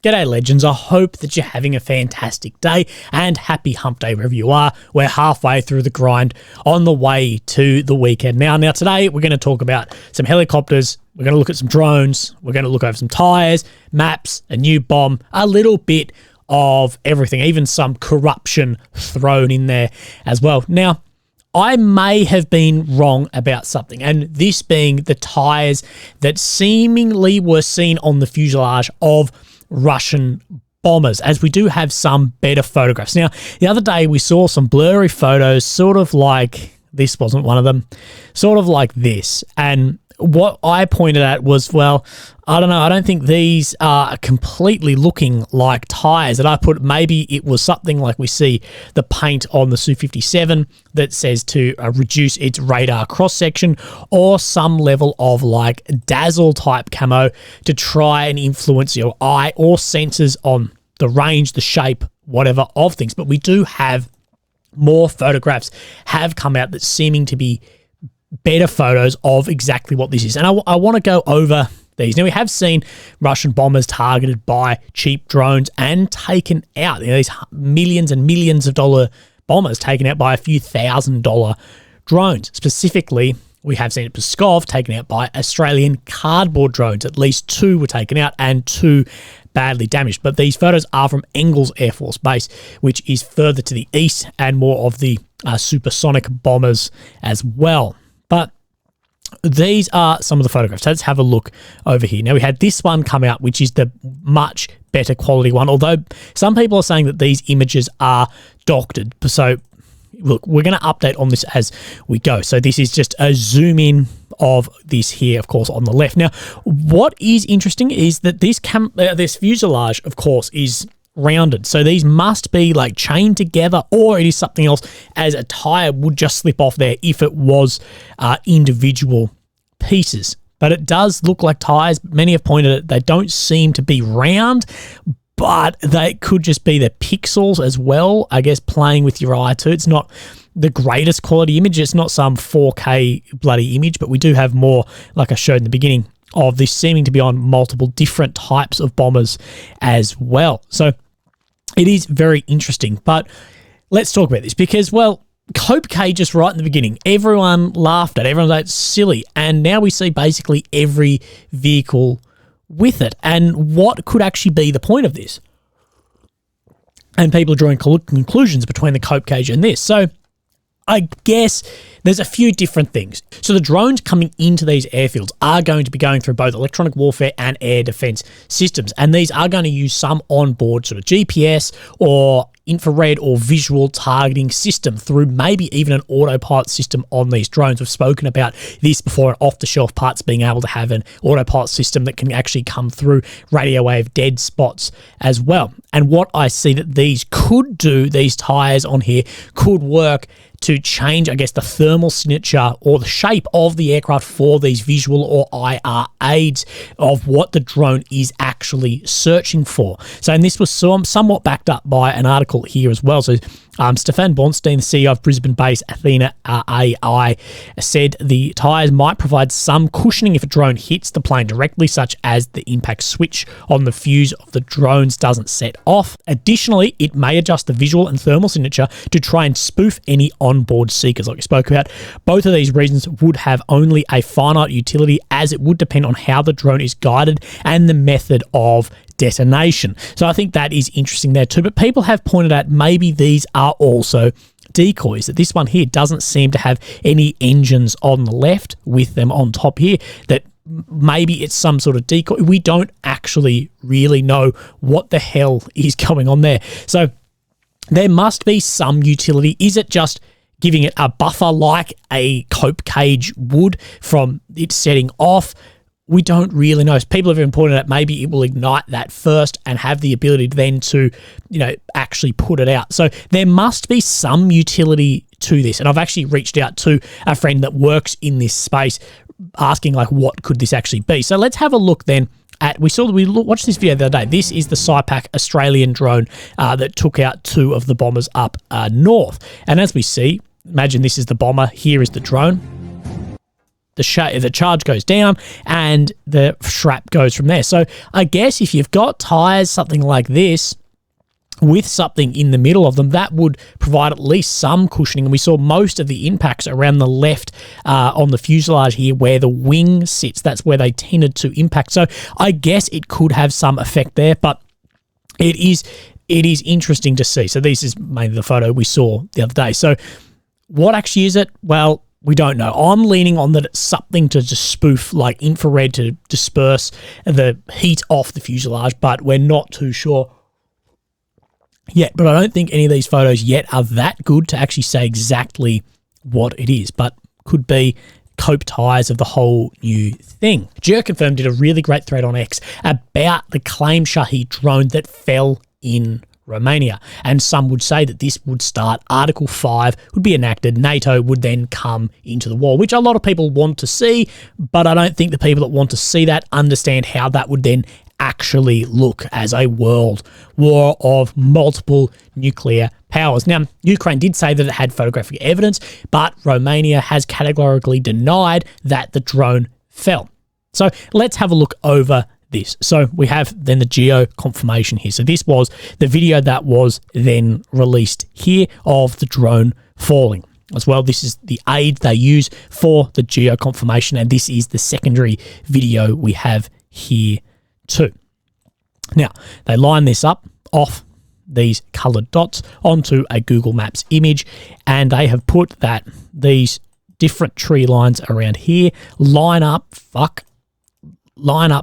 G'day legends, I hope that you're having a fantastic day and happy hump day wherever you are. We're halfway through the grind on the way to the weekend. Now today we're going to talk about some helicopters, we're going to look at some drones, we're going to look over some tyres, maps, a new bomb, a little bit of everything, even some corruption thrown in there as well. Now, I may have been wrong about something, and this being the tyres that seemingly were seen on the fuselage of Russian bombers, as we do have some better photographs. Now, the other day we saw some blurry photos, sort of like this wasn't one of them, sort of like this, and what I pointed at was, well, I don't know, I don't think these are completely looking like tyres. And I put maybe it was something like we see the paint on the Su-57 that says to reduce its radar cross-section, or some level of like dazzle type camo to try and influence your eye or sensors on the range, the shape, whatever of things. But we do have more photographs have come out that's seeming to be better photos of exactly what this is. And I want to go over these. Now, we have seen Russian bombers targeted by cheap drones and taken out. You know, these millions and millions of dollar bombers taken out by a few $1,000 drones. Specifically, we have seen at Pskov taken out by Australian cardboard drones. At least 2 were taken out and 2 badly damaged. But these photos are from Engels Air Force Base, which is further to the east, and more of the supersonic bombers as well. But these are some of the photographs. Let's have a look over here. Now, we had this one come out, which is the much better quality one, although some people are saying that these images are doctored. So, look, we're going to update on this as we go. So this is just a zoom in of this here, of course, on the left. Now, what is interesting is that this fuselage, of course, is rounded. So these must be like chained together, or it is something else, as a tire would just slip off there if it was individual pieces. But it does look like tires. Many have pointed at it. They don't seem to be round, but they could just be the pixels as well, I guess, playing with your eye too. It's not the greatest quality image. It's not some 4K bloody image, but we do have more, like I showed in the beginning, of this seeming to be on multiple different types of bombers as well. So it is very interesting, but let's talk about this because, well, Cope K just right in the beginning, everyone laughed at it, everyone's like, silly, and now we see basically every vehicle with it. And what could actually be the point of this? And people are drawing conclusions between the Cope Cage and this. So I guess there's a few different things. So the drones coming into these airfields are going to be going through both electronic warfare and air defense systems. And these are going to use some onboard sort of GPS or infrared or visual targeting system through maybe even an autopilot system on these drones. We've spoken about this before, and off-the-shelf parts being able to have an autopilot system that can actually come through radio wave dead spots as well. And what I see that these could do, these tires on here, could work to change, I guess, the thermal signature or the shape of the aircraft for these visual or IR aids of what the drone is actually searching for. So, and this was somewhat backed up by an article here as well. So, Stefan Bornstein, the CEO of Brisbane-based Athena AI, said the tyres might provide some cushioning if a drone hits the plane directly, such as the impact switch on the fuse of the drones doesn't set off. Additionally, it may adjust the visual and thermal signature to try and spoof any onboard seekers, like we spoke about. Both of these reasons would have only a finite utility, as it would depend on how the drone is guided and the method of detonation. So I think that is interesting there too. But people have pointed out maybe these are also decoys, that this one here doesn't seem to have any engines on the left with them on top here, that maybe it's some sort of decoy. We don't actually really know what the hell is going on there. So there must be some utility. Is it just giving it a buffer like a Cope Cage would from it setting off? We don't really know. People have even pointed out maybe it will ignite that first and have the ability then to, actually put it out. So there must be some utility to this. And I've actually reached out to a friend that works in this space asking, like, what could this actually be? So let's have a look then at, we watched this video the other day. This is the Saipak Australian drone that took out 2 of the bombers up north. And as we see, imagine this is the bomber, here is the drone. the charge goes down and the shrap goes from there. So I guess if you've got tires, something like this, with something in the middle of them, that would provide at least some cushioning. And we saw most of the impacts around the left on the fuselage here where the wing sits. That's where they tended to impact. So I guess it could have some effect there, but it is interesting to see. So this is mainly the photo we saw the other day. So what actually is it? Well, we don't know. I'm leaning on that it's something to just spoof like infrared to disperse the heat off the fuselage, but we're not too sure yet. But I don't think any of these photos yet are that good to actually say exactly what it is, but could be cope tires of the whole new thing. GeoConfirm did a really great thread on X about the claim Shahed drone that fell in Romania. And some would say that this would start Article 5, would be enacted, NATO would then come into the war, which a lot of people want to see, but I don't think the people that want to see that understand how that would then actually look as a world war of multiple nuclear powers. Now, Ukraine did say that it had photographic evidence, but Romania has categorically denied that the drone fell. So let's have a look over this. So we have then the geo confirmation here. So this was the video that was then released here of the drone falling. As well, this is the aid they use for the geo confirmation, and this is the secondary video we have here too. Now, they line this up off these colored dots onto a Google Maps image, and they have put that these different tree lines around here line up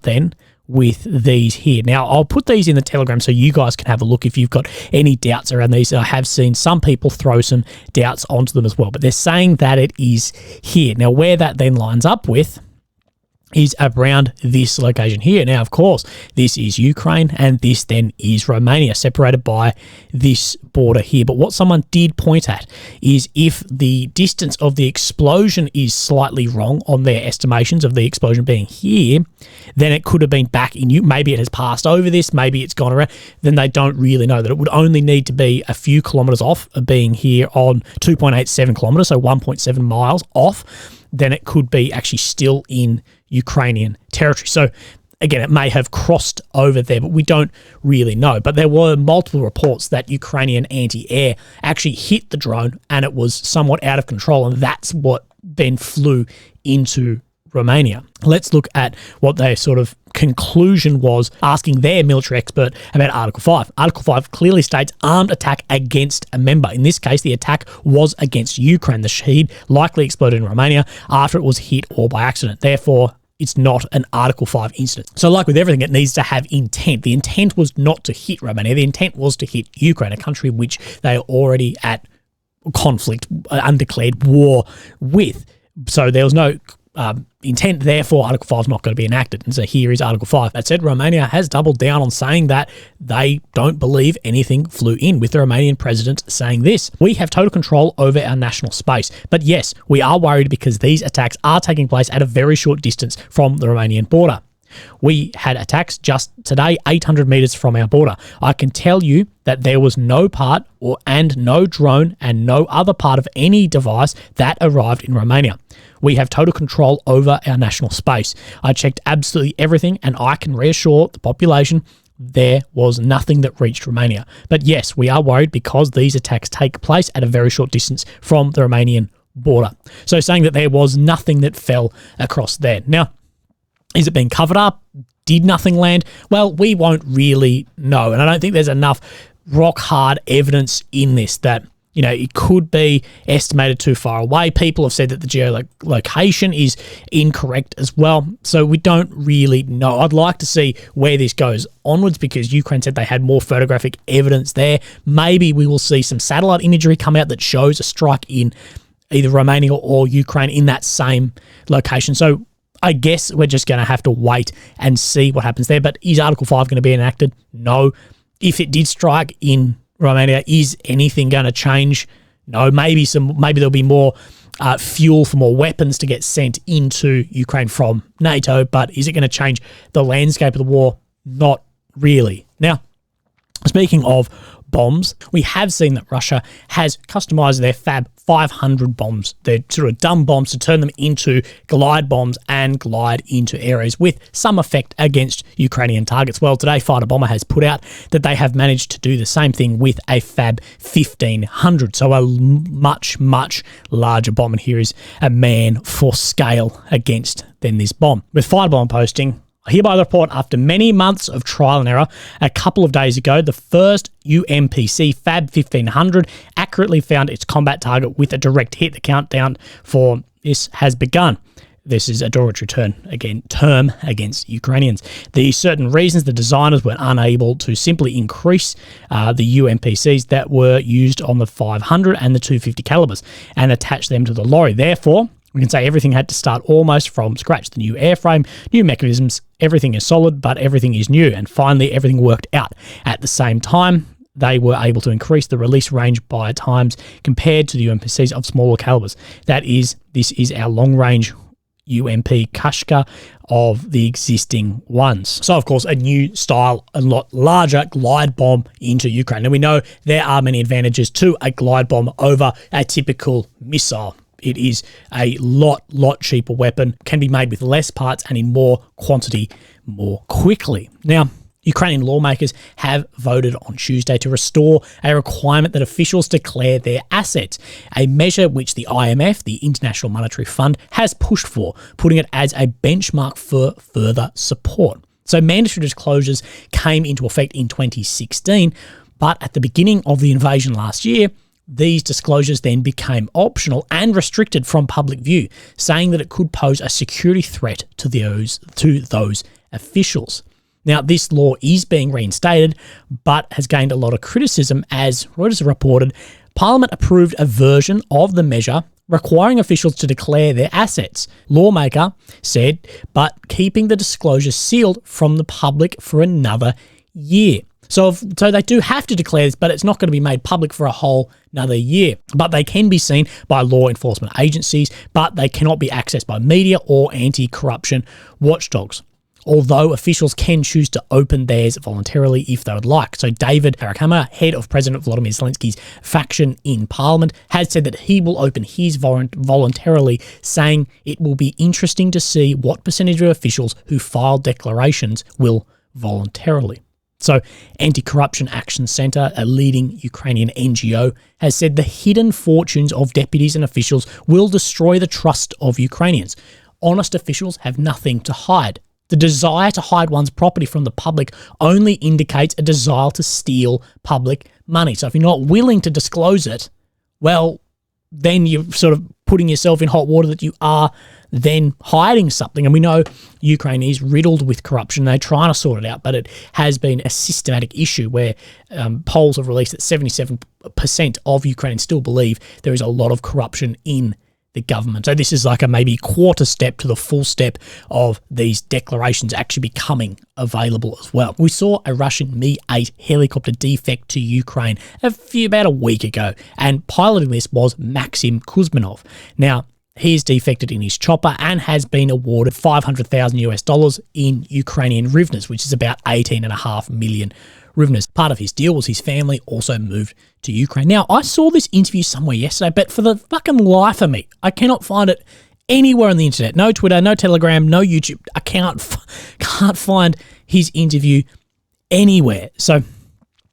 then with these here. Now, I'll put these in the Telegram so you guys can have a look if you've got any doubts around these. I have seen some people throw some doubts onto them as well, but they're saying that it is here. Now, where that then lines up with is around this location here. Now, of course, this is Ukraine and this then is Romania, separated by this border here. But what someone did point at is if the distance of the explosion is slightly wrong on their estimations of the explosion being here, then it could have been back in you. Maybe it has passed over this, maybe it's gone around. Then they don't really know that it would only need to be a few kilometers off of being here on 2.87 kilometers, so 1.7 miles off. Then it could be actually still in Ukrainian territory. So again, it may have crossed over there, but we don't really know. But there were multiple reports that Ukrainian anti-air actually hit the drone and it was somewhat out of control, and that's what then flew into Romania. Let's look at what their sort of conclusion was, asking their military expert about Article 5. Article 5 clearly states armed attack against a member. In this case, the attack was against Ukraine. The Shahed likely exploded in Romania after it was hit or by accident. Therefore, it's not an Article 5 incident. So like with everything, it needs to have intent. The intent was not to hit Romania. The intent was to hit Ukraine, a country which they are already at conflict, undeclared war with. So there was no intent, therefore Article 5 is not going to be enacted. And so here is Article 5. That said, Romania has doubled down on saying that they don't believe anything flew in, with the Romanian president saying this: "We have total control over our national space. But yes, we are worried because these attacks are taking place at a very short distance from the Romanian border. We had attacks just today 800 meters from our border. I can tell you that there was no part and no drone and no other part of any device that arrived in Romania. We have total control over our national space. I checked absolutely everything, and I can reassure the population there was nothing that reached Romania. But yes, we are worried because these attacks take place at a very short distance from the Romanian border." So saying that there was nothing that fell across there. Now, is it being covered up? Did nothing land? Well, we won't really know. And I don't think there's enough rock hard evidence in this that, you know, it could be estimated too far away. People have said that the geolocation is incorrect as well. So we don't really know. I'd like to see where this goes onwards because Ukraine said they had more photographic evidence there. Maybe we will see some satellite imagery come out that shows a strike in either Romania or Ukraine in that same location. So I guess we're just going to have to wait and see what happens there. But is Article 5 going to be enacted? No. If it did strike in Romania, is anything going to change? No. Maybe there'll be more fuel for more weapons to get sent into Ukraine from NATO, but is it going to change the landscape of the war? Not really. Now, speaking of bombs. We have seen that Russia has customized their Fab 500 bombs. They're sort of dumb bombs to turn them into glide bombs and glide into areas with some effect against Ukrainian targets. Well, today Fighter Bomber has put out that they have managed to do the same thing with a Fab 1500. So a much, much larger bomb. And here is a man for scale against then this bomb. With Fighter Bomber posting, hereby report after many months of trial and error, a couple of days ago, the first UMPC Fab 1500 accurately found its combat target with a direct hit. The countdown for this has begun. This is a derogatory term against Ukrainians. The certain reasons the designers were unable to simply increase the UMPCs that were used on the 500 and the 250 calibers and attach them to the lorry. Therefore, we can say everything had to start almost from scratch. The new airframe, new mechanisms, everything is solid, but everything is new. And finally, everything worked out. At the same time, they were able to increase the release range by times compared to the UMPCs of smaller calibers. This is our long-range UMP Kashka of the existing ones. So, of course, a new style, a lot larger glide bomb into Ukraine. And we know there are many advantages to a glide bomb over a typical missile. It is a lot cheaper weapon, can be made with less parts and in more quantity more quickly. Now, Ukrainian lawmakers have voted on Tuesday to restore a requirement that officials declare their assets, a measure which the IMF, the International Monetary Fund, has pushed for, putting it as a benchmark for further support. So mandatory disclosures came into effect in 2016, but at the beginning of the invasion last year, these disclosures then became optional and restricted from public view, saying that it could pose a security threat to those officials. Now, this law is being reinstated, but has gained a lot of criticism as Reuters reported Parliament approved a version of the measure requiring officials to declare their assets. Lawmaker said, but keeping the disclosure sealed from the public for another year. So they do have to declare this, but it's not going to be made public for a whole another year. But they can be seen by law enforcement agencies, but they cannot be accessed by media or anti-corruption watchdogs. Although officials can choose to open theirs voluntarily if they would like. So David Harakama, head of President Volodymyr Zelensky's faction in Parliament, has said that he will open his voluntarily, saying it will be interesting to see what percentage of officials who file declarations will voluntarily. So Anti-Corruption Action Centre, a leading Ukrainian NGO, has said the hidden fortunes of deputies and officials will destroy the trust of Ukrainians. Honest officials have nothing to hide. The desire to hide one's property from the public only indicates a desire to steal public money. So if you're not willing to disclose it, well, then you're sort of putting yourself in hot water that you are then hiding something. And we know Ukraine is riddled with corruption. They're trying to sort it out, but it has been a systematic issue where polls have released that 77% of Ukrainians still believe there is a lot of corruption in the government. So this is like a maybe quarter step to the full step of these declarations actually becoming available as well. We saw a Russian Mi-8 helicopter defect to Ukraine about a week ago, and piloting this was Maxim Kuzminov. Now, he is defected in his chopper and has been awarded $500,000 in Ukrainian hryvnias, which is about 18.5 million hryvnias. Part of his deal was his family also moved to Ukraine. Now, I saw this interview somewhere yesterday, but for the fucking life of me, I cannot find it anywhere on the internet. No Twitter, no Telegram, no YouTube. I can't find his interview anywhere. So,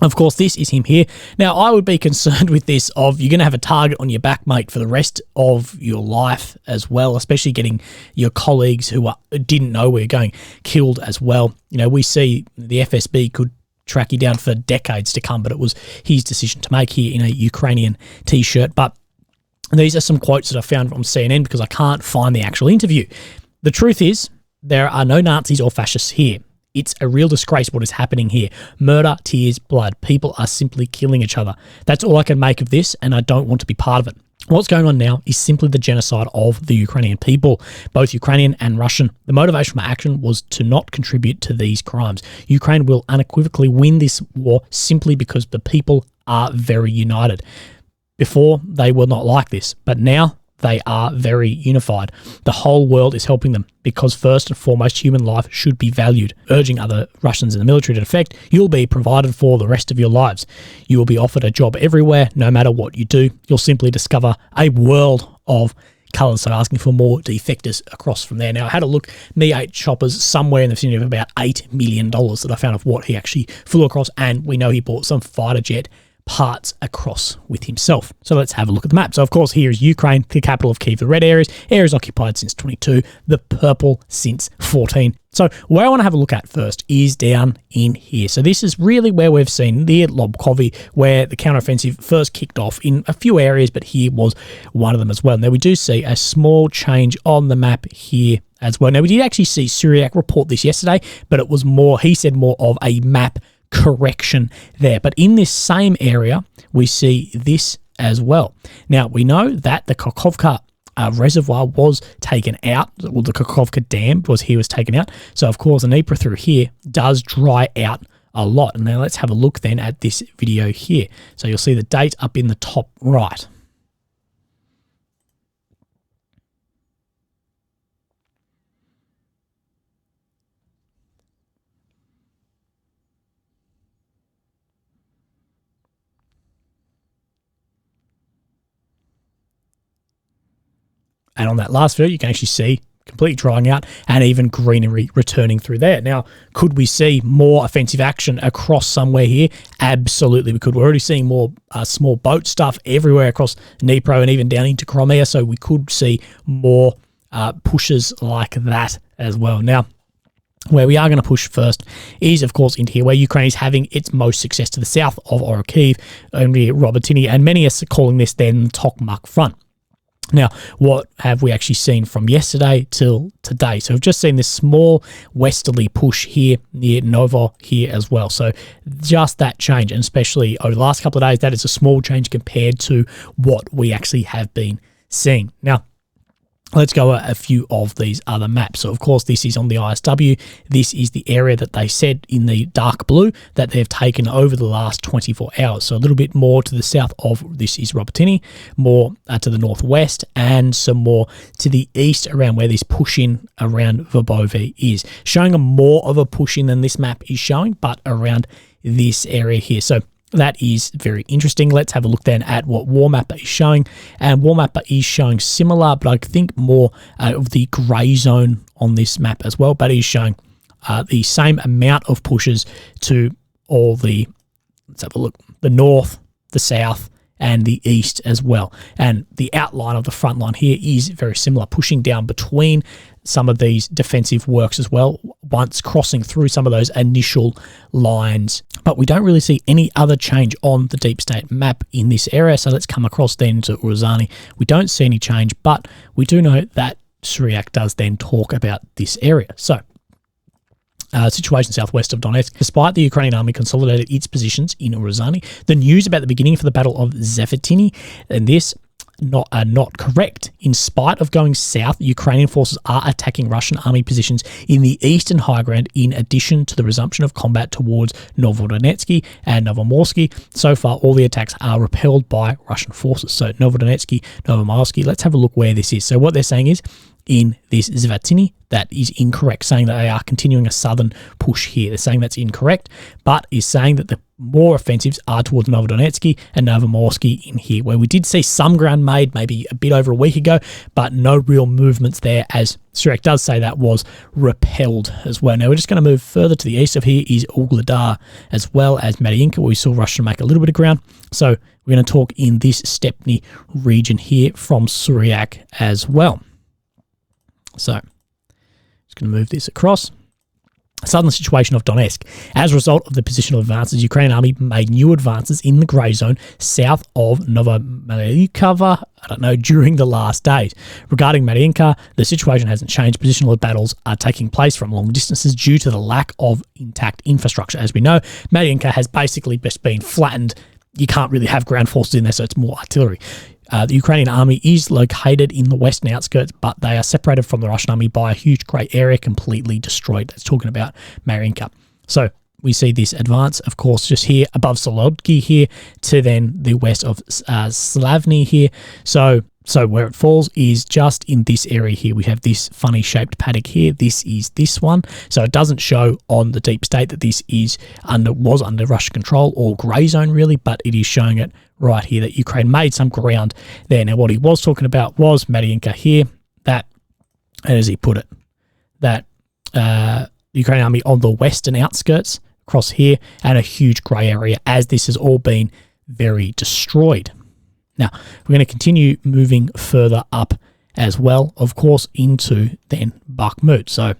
of course, this is him here. Now, I would be concerned with this of you're going to have a target on your back, mate, for the rest of your life as well, especially getting your colleagues who didn't know where you're going killed as well. You know, we see the FSB could track you down for decades to come, but it was his decision to make here in a Ukrainian t-shirt. But these are some quotes that I found from CNN because I can't find the actual interview. The truth is, there are no Nazis or fascists here. It's a real disgrace what is happening here. Murder, tears, blood. People are simply killing each other. That's all I can make of this, and I don't want to be part of it. What's going on now is simply the genocide of the Ukrainian people, both Ukrainian and Russian. The motivation for my action was to not contribute to these crimes. Ukraine will unequivocally win this war simply because the people are very united. Before, they were not like this, but now they are very unified. The whole world is helping them because first and foremost, human life should be valued. Urging other Russians in the military to defect, you'll be provided for the rest of your lives. You will be offered a job everywhere, no matter what you do. You'll simply discover a world of colours. So asking for more defectors across from there. Now, I had a look, Mi-8 choppers somewhere in the vicinity of about $8 million that I found of what he actually flew across, and we know he bought some fighter jet parts across with himself. So let's have a look at the map. So of course, here is Ukraine, the capital of Kyiv, the red areas occupied since 22, the purple since 14. So where I want to have a look at first is down in here. So this is really where we've seen near Lobkovy, where the counteroffensive first kicked off in a few areas, but here was one of them as well. Now we do see a small change on the map here as well. Now we did actually see Syriac report this yesterday, but it was more, he said more of a map correction there. But in this same area, we see this as well. Now, we know that the Kakhovka reservoir was taken out, well, the Kakhovka dam was taken out. So, of course, the Dnieper through here does dry out a lot. And now let's have a look then at this video here. So you'll see the date up in the top right. And on that last video, you can actually see completely drying out and even greenery returning through there. Now, could we see more offensive action across somewhere here? Absolutely, we could. We're already seeing more small boat stuff everywhere across Dnipro and even down into Crimea, so we could see more pushes like that as well. Now, where we are going to push first is, of course, into here, where Ukraine is having its most success to the south of Orokhiv, only Robotyny, and many are calling this then the Tokmak front. Now, what have we actually seen from yesterday till today? So we've just seen this small westerly push here near Novo here as well. So just that change, and especially over the last couple of days, that is a small change compared to what we actually have been seeing. Now, let's go a few of these other maps. So, of course, this is on the ISW. This is the area that they said in the dark blue that they've taken over the last 24 hours. So a little bit more to the south of this is Robotyny, more to the northwest, and some more to the east around where this push-in around Verbove is. Showing a more of a push-in than this map is showing, but around this area here. So that is very interesting. Let's have a look then at what Warmapper is showing. And Warmapper is showing similar, but I think more of the grey zone on this map as well. But it is showing the same amount of pushes to all the, let's have a look, the north, the south, and the east as well. And the outline of the front line here is very similar, pushing down between some of these defensive works as well, once crossing through some of those initial lines. But we don't really see any other change on the deep state map in this area. So let's come across then to Uruzani. We don't see any change, but we do know that Syriac does then talk about this area. So situation southwest of Donetsk. Despite the Ukrainian army consolidated its positions in Uruzani, the news about the beginning for the Battle of Zvetyny and this not correct. In spite of going south, Ukrainian forces are attacking Russian army positions in the eastern high ground in addition to the resumption of combat towards Novodonetsky and Novomorsky. So far, all the attacks are repelled by Russian forces. So Novodonetsky, Novomorsky, let's have a look where this is. So what they're saying is, in this Zvetyny, that is incorrect, saying that they are continuing a southern push here. They're saying that's incorrect, but is saying that the more offensives are towards Novodonetsky and Novomorsky in here, where we did see some ground made maybe a bit over a week ago, but no real movements there, as Syriac does say that was repelled as well. Now we're just going to move further to the east of here is Ugledar as well as Mariinka, where we saw Russia make a little bit of ground. So we're going to talk in this Stepny region here from Syriac as well. So, just going to move this across. Southern situation of Donetsk. As a result of the positional advances, Ukrainian army made new advances in the grey zone south of Novomalinkova, during the last days. Regarding Mariinka, the situation hasn't changed. Positional battles are taking place from long distances due to the lack of intact infrastructure. As we know, Mariinka has basically just been flattened. You can't really have ground forces in there, so it's more artillery. The Ukrainian army is located in the western outskirts, but they are separated from the Russian army by a huge grey area, completely destroyed. That's talking about Mariinka. So we see this advance, of course, just here above Solodki here to then the west of Slavny here. So So where it falls is just in this area here. We have this funny shaped paddock here. This is this one. So it doesn't show on the deep state that this was under Russian control or grey zone really, but it is showing it right here that Ukraine made some ground there. Now what he was talking about was Mariinka here, that, as he put it, that Ukrainian army on the western outskirts across here, and a huge grey area as this has all been very destroyed. Now, we're going to continue moving further up as well, of course, into then Bakhmut. So I'm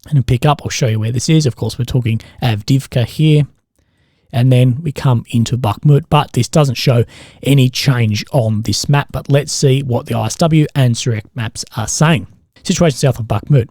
going to pick up, I'll show you where this is. Of course, we're talking Avdiivka here, and then we come into Bakhmut, but this doesn't show any change on this map. But let's see what the ISW and Syriac maps are saying. Situation south of Bakhmut.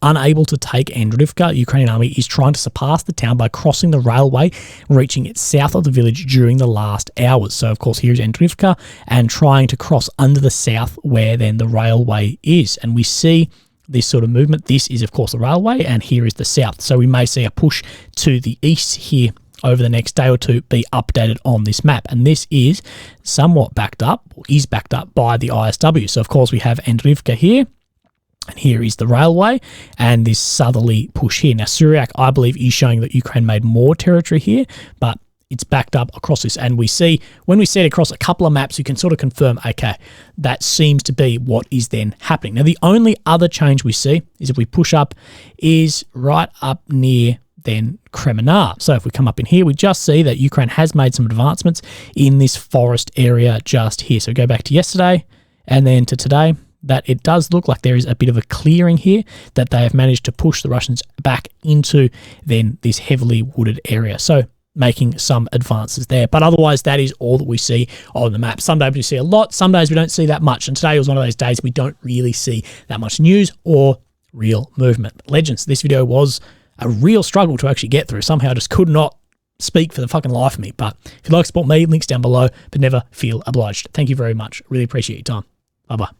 Unable to take Andrivka, Ukrainian army is trying to surpass the town by crossing the railway, reaching it south of the village during the last hours. So, of course, here's Andrivka, and trying to cross under the south where then the railway is. And we see this sort of movement. This is, of course, the railway, and here is the south. So we may see a push to the east here over the next day or two be updated on this map. And this is somewhat backed up, or is backed up by the ISW. So, of course, we have Andrivka here. And here is the railway and this southerly push here. Now, Syriac, I believe, is showing that Ukraine made more territory here, but it's backed up across this. And we see, when we see it across a couple of maps, you can sort of confirm, okay, that seems to be what is then happening. Now, the only other change we see is if we push up is right up near then Crimea. So if we come up in here, we just see that Ukraine has made some advancements in this forest area just here. So go back to yesterday and then to today, that it does look like there is a bit of a clearing here, that they have managed to push the Russians back into then this heavily wooded area. So making some advances there. But otherwise, that is all that we see on the map. Some days we see a lot, some days we don't see that much. And today was one of those days we don't really see that much news or real movement. But legends, this video was a real struggle to actually get through. Somehow I just could not speak for the fucking life of me. But if you'd like to support me, links down below, but never feel obliged. Thank you very much. Really appreciate your time. Bye-bye.